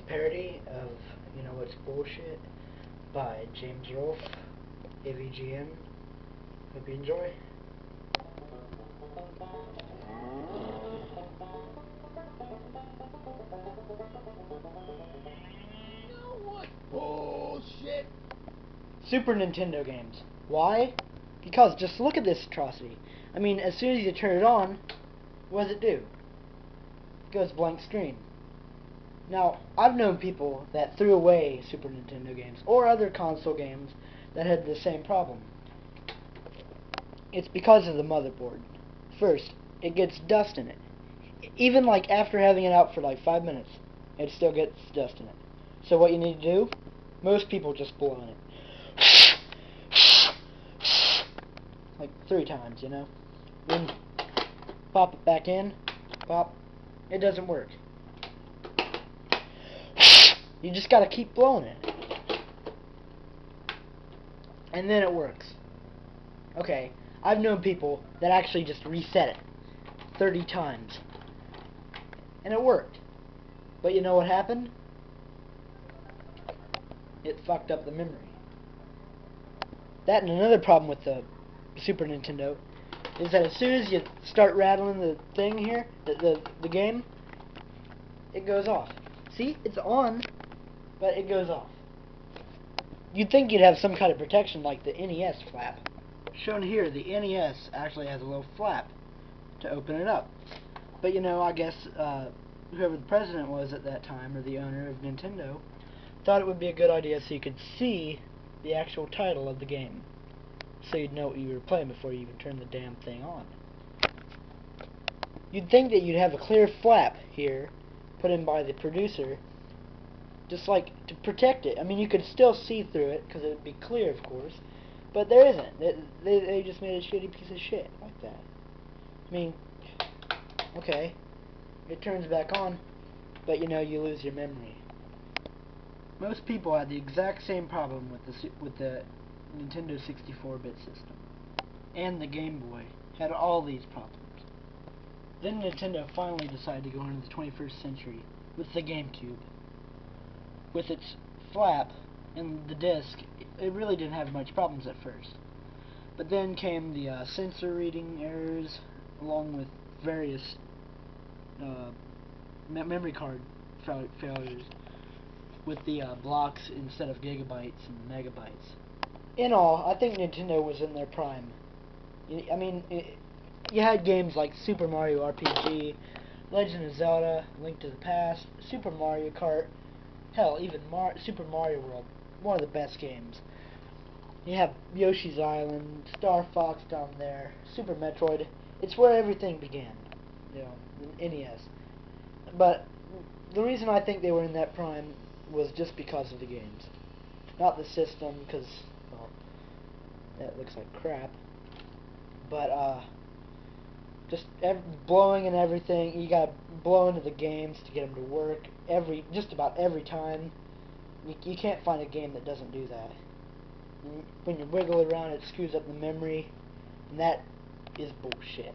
parody of You Know What's Bullshit by James Rolfe, AVGN. Hope you enjoy. You know what bullshit? Super Nintendo games. Why? Because just look at this atrocity. I mean, as soon as you turn it on, what does it do? It goes blank screen. Now, I've known people that threw away Super Nintendo games or other console games that had the same problem. It's because of the motherboard. First, it gets dust in it. Even like after having it out for like 5 minutes, it still gets dust in it. So what you need to do, most people just blow in it. Like 3 times, you know? Then pop it back in, pop, it doesn't work. You just gotta keep blowing it. And then it works. Okay, I've known people that actually just reset it 30 times. And it worked. But you know what happened? It fucked up the memory. That and another problem with the Super Nintendo is that as soon as you start rattling the thing here, the game, it goes off. See? It's on, but it goes off. You'd think you'd have some kind of protection like the NES flap. Shown here, the NES actually has a little flap to open it up. But you know, I guess whoever the president was at that time, or the owner of Nintendo, thought it would be a good idea so you could see the actual title of the game, so you'd know what you were playing before you even turned the damn thing on. You'd think that you'd have a clear flap here put in by the producer, just like to protect it. I mean, you could still see through it because it would be clear, of course, but there isn't. They just made a shitty piece of shit like that. I mean, okay, it turns back on, but you know, you lose your memory. Most people had the exact same problem with the Nintendo 64-bit system, and the Game Boy had all these problems. Then Nintendo finally decided to go into the 21st century with the GameCube. With its flap and the disc, it really didn't have much problems at first. But then came the sensor reading errors, along with various memory card failures, with the blocks instead of gigabytes and megabytes. In all, I think Nintendo was in their prime. I mean, you had games like Super Mario RPG, Legend of Zelda, Link to the Past, Super Mario Kart, hell, even Super Mario World, one of the best games. You have Yoshi's Island, Star Fox down there, Super Metroid. It's where everything began, you know, in NES. But the reason I think they were in that prime was just because of the games, not the system, because, well, that looks like crap. But just blowing and everything, you gotta blow into the games to get them to work just about every time. You can't find a game that doesn't do that. When you wiggle it around, it screws up the memory, and that is bullshit.